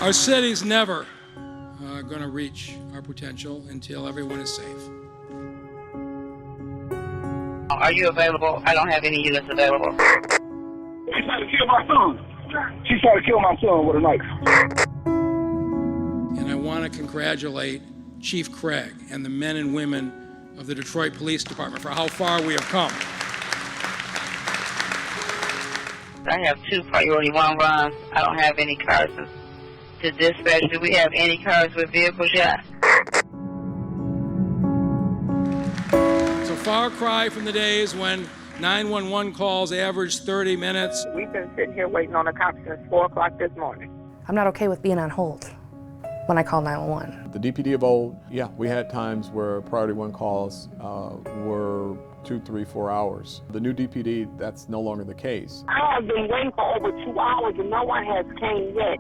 Our city's never going to reach our potential until everyone is safe. Are you available? I don't have any units available. She tried to kill my son. She tried to kill my son with a knife. And I want to congratulate Chief Craig and the men and women of the Detroit Police Department for how far we have come. I have 2 priority 1 runs. I don't have any cars to dispatch. Do we have any cars with vehicles yet? It's a far cry from the days when 911 calls averaged 30 minutes. We've been sitting here waiting on the cops since 4 o'clock this morning. I'm not okay with being on hold when I call 911. The DPD of old, yeah, we had times where priority 1 calls were 2, 3, 4 hours. The new DPD, that's no longer the case. I have been waiting for over 2 hours and no one has came yet.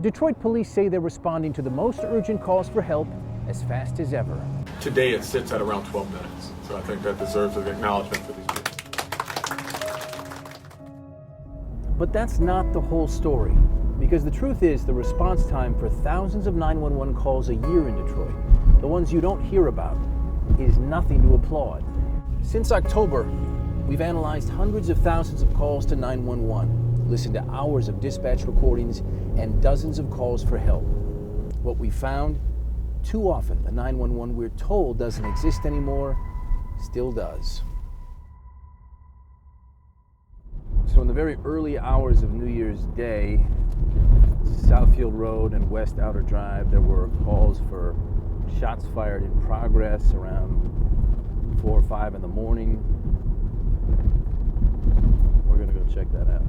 Detroit police say they're responding to the most urgent calls for help as fast as ever. Today it sits at around 12 minutes, so I think that deserves an acknowledgement for these people. But that's not the whole story, because the truth is the response time for thousands of 911 calls a year in Detroit, the ones you don't hear about, is nothing to applaud. Since October, we've analyzed hundreds of thousands of calls to 911, listened to hours of dispatch recordings, and dozens of calls for help. What we found, too often the 911 we're told doesn't exist anymore, still does. So in the very early hours of New Year's Day, Southfield Road and West Outer Drive, there were calls for shots fired in progress around 4 or 5 in the morning. We're gonna go check that out.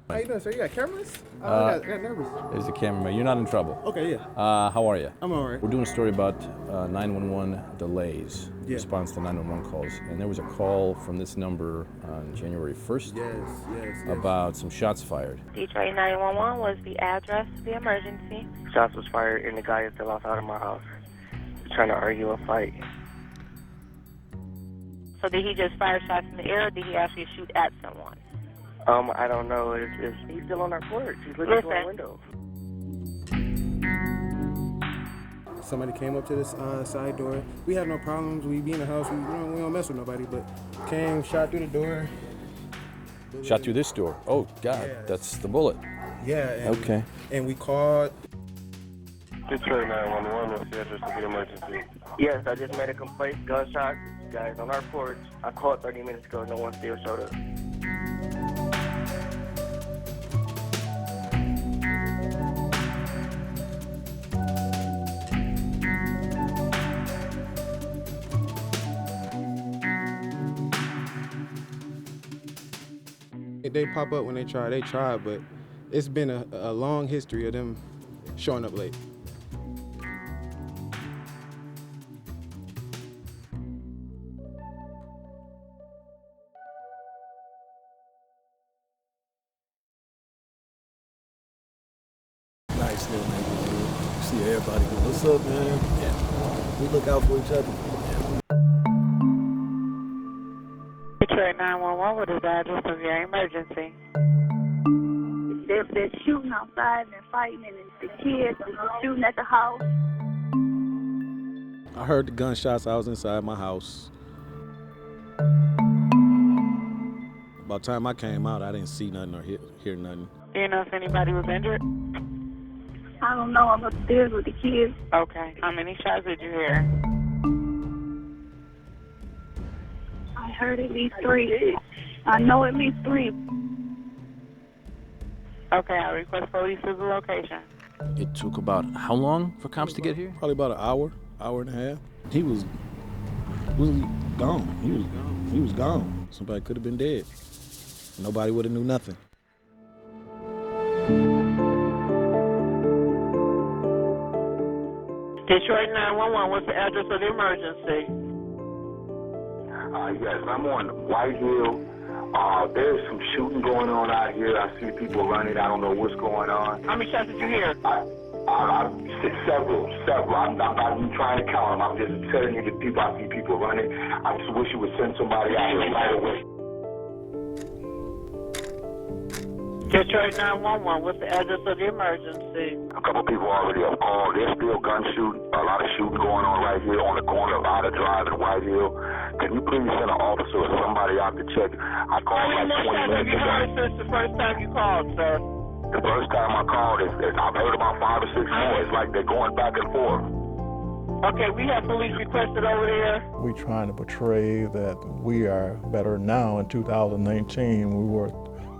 How you doing, sir? You got cameras? I got nervous. There's the cameraman. You're not in trouble. Okay, yeah. How are you? I'm all right. We're doing a story about 911 delays, Yeah. response to 911 calls. And there was a call from this number on January 1st Yes. about some shots fired. Detroit 911 was the address to the emergency. Shots was fired and the guy is still outside of my house. He's trying to argue a fight. So did he just fire shots in the air, or did he actually shoot at someone? I don't know. He's still on our porch. He's looking through our window. Somebody came up to this side door. We have no problems. We be in the house. We don't mess with nobody. But came, shot through the door. Shot through this door. Oh, God, Yeah. that's the bullet. Yeah. And, Okay. And we called. Detroit 911 was the address of the emergency. Yes, I just made a complaint. Gunshot. Guys on our porch. I called 30 minutes ago. No one still showed up. They pop up when they try, but it's been a long history of them showing up late. Nice little neighborhood. See everybody go, what's up, man? Yeah. We look out for each other. Detroit 911, what is the address of your emergency? They're shooting outside and fighting, and the kids are shooting at the house. I heard the gunshots. I was inside my house. By the time I came out, I didn't see nothing or hear nothing. Do you know if anybody was injured? I don't know. I'm upstairs with the kids. Okay. How many shots did you hear? I heard at least 3. I know at least 3. Okay, I request police to the location. It took about how long for cops to get here? Probably about an hour and a half. He was gone. He was gone. Somebody could have been dead. Nobody would have knew nothing. Detroit 911, what's the address of the emergency? Yes, I'm on White Hill. There's some shooting going on out here. I see people running. I don't know what's going on. How many shots did you hear? Several. I'm not even trying to count them. I'm just telling you the people. I see people running. I just wish you would send somebody out here right away. Detroit 911, what's the address of the emergency? A couple people already have called. There's still gun shooting, a lot of shooting going on right here on the corner of Outer Drive and White Hill. Can you please send an officer or somebody out to check? I called like 20 minutes ago. Since the first time you called, sir? The first time I called, I've heard about 5 or 6 more. It's like they're going back and forth. Okay, we have police requested over there. We're trying to portray that we are better now in 2019 than we were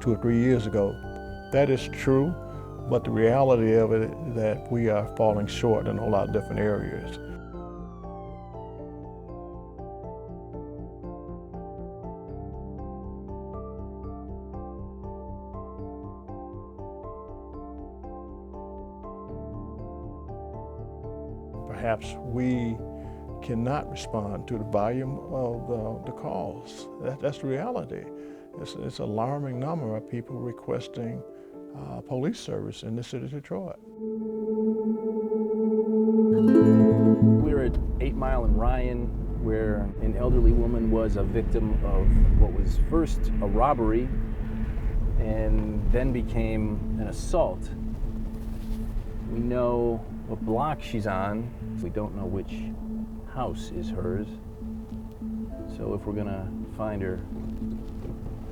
2 or 3 years ago. That is true, but the reality of it is that we are falling short in a lot of different areas. Perhaps we cannot respond to the volume of the calls. That's the reality. It's an alarming number of people requesting police service in the city of Detroit. We're at 8 Mile and Ryan, where an elderly woman was a victim of what was first a robbery and then became an assault. We know what block she's on. We don't know which house is hers. So if we're gonna find her,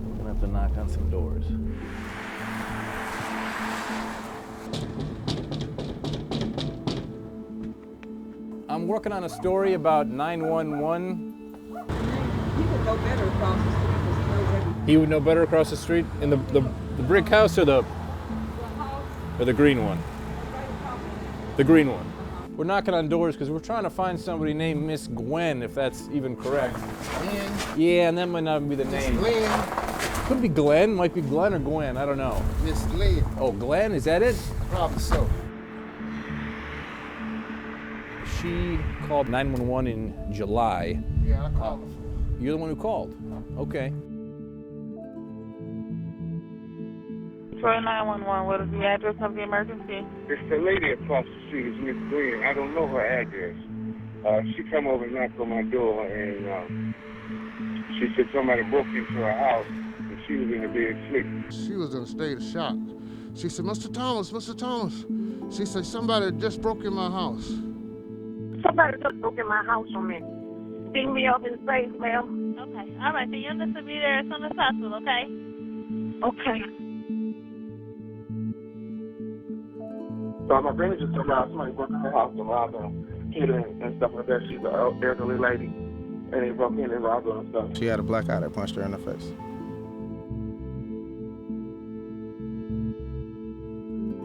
we're gonna have to knock on some doors. I'm working on a story about 911. He would know better across the street because he knows everything. He would know better across the street in the brick house or the green one? The green one. We're knocking on doors because we're trying to find somebody named Miss Gwen, if that's even correct. Glenn? Yeah, and that might not be the name. Glenn? Could be Glenn, might be Glenn or Gwen, I don't know. Miss Glenn. Oh, Glenn, is that it? Probably so. She called 911 in July. Yeah, I called her. You're the one who called? Okay. Detroit 911, what is the address of the emergency? It's the lady across the street, is Miss Glenn. I don't know her address. She come over and knocked on my door, and she said somebody broke into her house, and she was in the bed sleeping. She was in a state of shock. She said, Mr. Thomas. She said, somebody just broke in my house. Somebody just broke in my house on me. Pick me up in the face, ma'am. Okay. All right. The units will be there as soon as possible, okay? Okay. So my granny just told me somebody broke in her house and robbed her, hit her and stuff like that. She's an elderly lady, and they broke in and robbed her and stuff. She had a black eye that punched her in the face.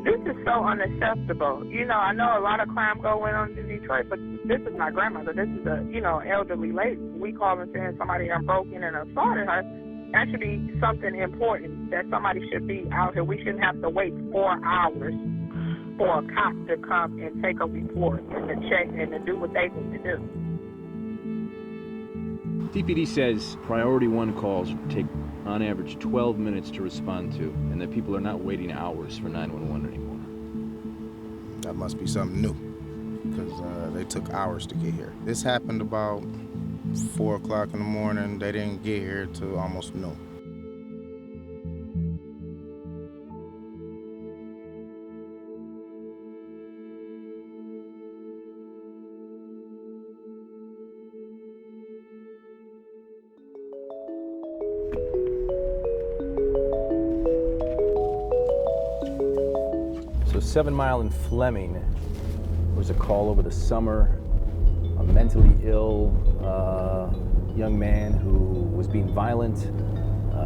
This is so unacceptable. You know, I know a lot of crime going on in Detroit, but this is my grandmother. This is a, elderly lady. We call and saying somebody done broke in and assaulted her. That should be something important that somebody should be out here. We shouldn't have to wait 4 hours for a cop to come and take a report and to check and to do what they need to do. DPD says priority 1 calls take on average 12 minutes to respond to, and that people are not waiting hours for 911 anymore. That must be something new, because they took hours to get here. This happened about 4 o'clock in the morning. They didn't get here till almost noon. So 7 Mile and Fleming, there was a call over the summer, a mentally ill young man who was being violent.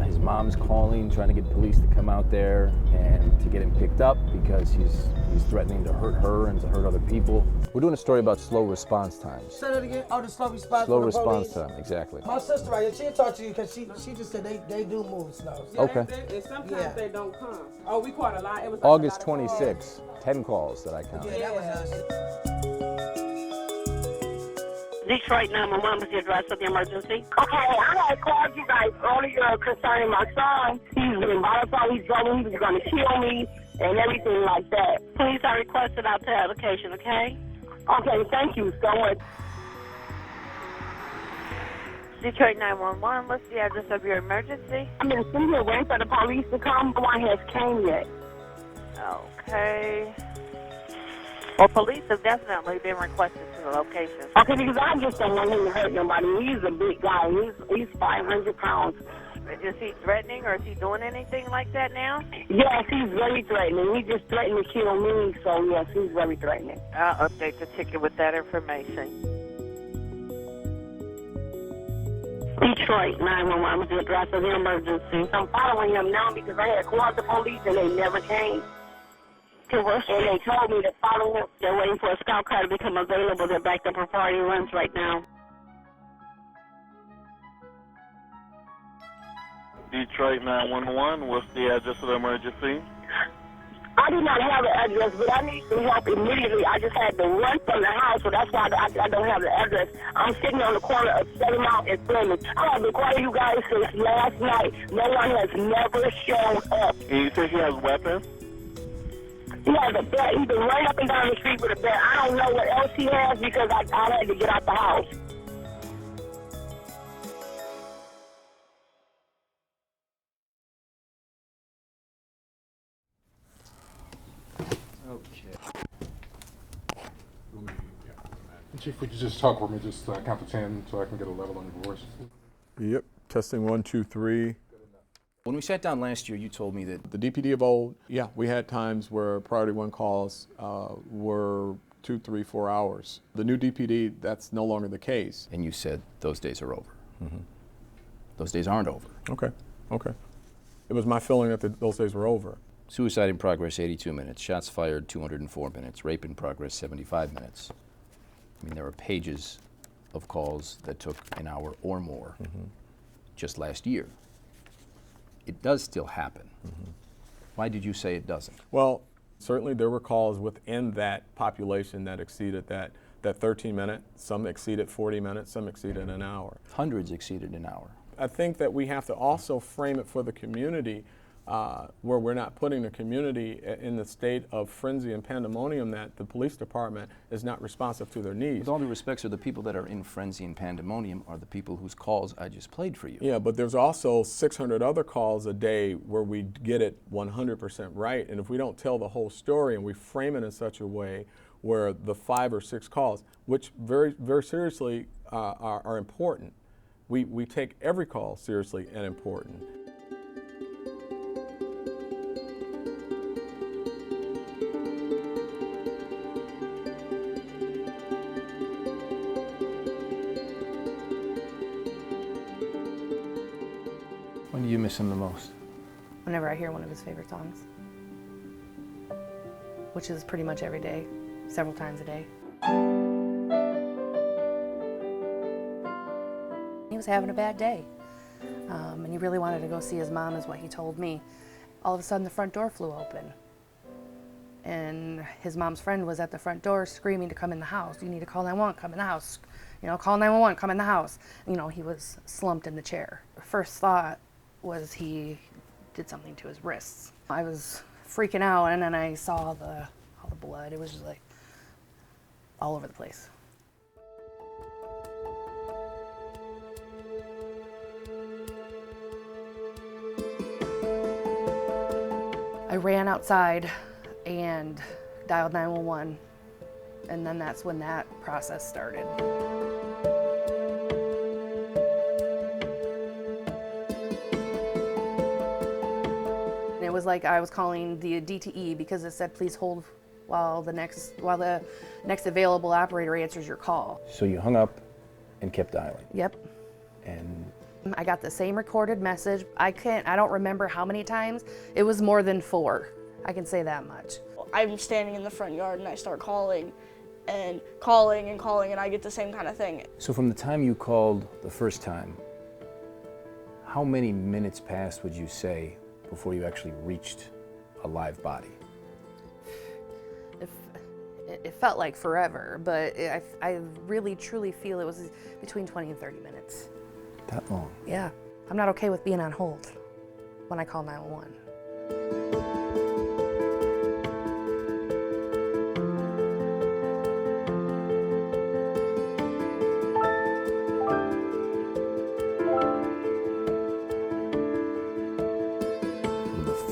His mom's calling, trying to get police to come out there and to get him picked up because he's threatening to hurt her and to hurt other people. We're doing a story about slow response times. Say that again. Oh, the slow response. Slow response time, exactly. My sister right here, she'll talk to you because she just said they do move slow. Yeah, okay. And sometimes they don't come. Oh, we caught a lot. It was August 26th, 10 calls that I counted. Yeah, that was us. Detroit 911 was the address of the emergency. Okay, I had called you guys earlier concerning my son. He's been volatile. He told me he was going to kill me. and everything like that. Please, I requested out to application, okay? Okay, thank you so much. Detroit 911, what's the address of your emergency? I'm in the city here waiting for the police to come. No one has came yet. Okay. Well, police have definitely been requested to the location. Okay, because I just don't want him to hurt nobody. He's a big guy. He's 500 pounds. Is he threatening or is he doing anything like that now? Yes, he's very threatening. He just threatened to kill me, so yes, he's very threatening. I'll update the ticket with that information. Detroit 911 was the address of the emergency. I'm following him now because I had called the police and they never came to us. And they told me to follow him. They're waiting for a scout car to become available. They're backed up for priority runs right now. Detroit 911, what's the address of the emergency? I do not have the address, but I need some help immediately. I just had to run from the house, so that's why I don't have the address. I'm sitting on the corner of 7th Mount and Fleming. I have been calling you guys since last night. No one has never shown up. And you say he has weapons? He has a bat. He's been running up and down the street with a bat. I don't know what else he has because I had to get out the house. Chief, would you just talk with me, just count to 10 so I can get a level on your voice? Yep, testing 1, 2, 3. When we sat down last year, you told me that The DPD of old, yeah, we had times where priority 1 calls were 2, 3, 4 hours. The new DPD, that's no longer the case. And you said those days are over. Mm-hmm. Those days aren't over. Okay, okay. It was my feeling that those days were over. Suicide in progress, 82 minutes. Shots fired, 204 minutes. Rape in progress, 75 minutes. I mean, there are pages of calls that took an hour or more just last year. It does still happen. Why did you say it doesn't? Well, certainly there were calls within that population that exceeded that 13-minute. Some exceeded 40 minutes, some exceeded an hour. Hundreds exceeded an hour. I think that we have to also frame it for the community where we're not putting the community in the state of frenzy and pandemonium that the police department is not responsive to their needs. With all due respect, sir, the people that are in frenzy and pandemonium are the people whose calls I just played for you. Yeah, but there's also 600 other calls a day where we get it 100% right, and if we don't tell the whole story and we frame it in such a way where the 5 or 6 calls, which very, very seriously are important, we take every call seriously and important. When do you miss him the most? Whenever I hear one of his favorite songs, which is pretty much every day, several times a day. He was having a bad day, and he really wanted to go see his mom, is what he told me. All of a sudden, the front door flew open, and his mom's friend was at the front door screaming to come in the house. You need to call 911, come in the house. You know, call 911, come in the house. You know, he was slumped in the chair. First thought was he did something to his wrists. I was freaking out, and then I saw all the blood. It was just like all over the place. I ran outside and dialed 911, and then that's when that process started. It was like I was calling the DTE because it said, please hold while the next available operator answers your call. So you hung up and kept dialing? Yep. And I got the same recorded message. I don't remember how many times. It was more than 4. I can say that much. I'm standing in the front yard and I start calling and calling and calling, and I get the same kind of thing. so from the time you called the first time, how many minutes passed, would you say, before you actually reached a live body? It felt like forever, but I really truly feel it was between 20 and 30 minutes. That long? Yeah. I'm not okay with being on hold when I call 911.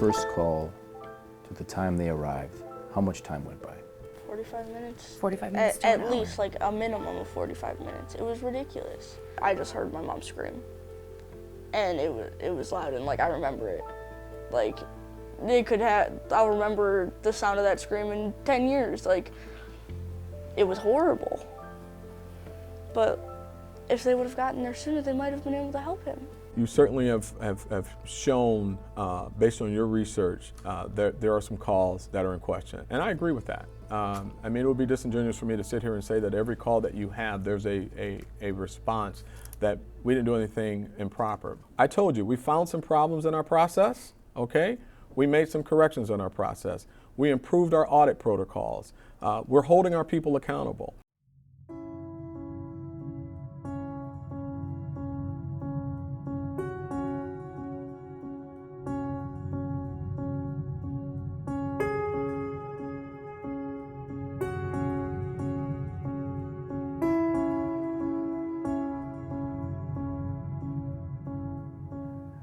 first call to the time they arrived, how much time went by? 45 minutes. 45 minutes to At an least, like, a minimum of 45 minutes. It was ridiculous. I just heard my mom scream. And it was loud, and, like, I remember it. Like, I'll remember the sound of that scream in 10 years. Like, it was horrible. But if they would have gotten there sooner, they might have been able to help him. You certainly have shown, based on your research, there are some calls that are in question. And I agree with that. I mean, it would be disingenuous for me to sit here and say that every call that you have, there's a response that we didn't do anything improper. I told you, we found some problems in our process, okay? We made some corrections in our process. We improved our audit protocols. We're holding our people accountable.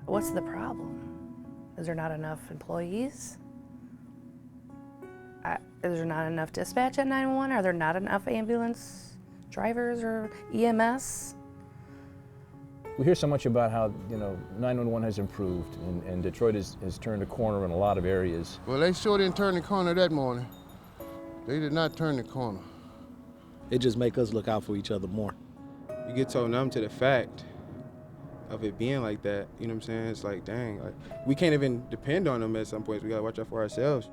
What's the problem? Is there not enough employees? Is there not enough dispatch at 911? Are there not enough ambulance drivers or EMS? We hear so much about how 911 has improved, and Detroit has turned a corner in a lot of areas. Well, they sure didn't turn the corner that morning. They did not turn the corner. It just make us look out for each other more. You get so numb to the fact of it being like that, you know what I'm saying? It's like, dang, like, we can't even depend on them at some points. We gotta watch out for ourselves.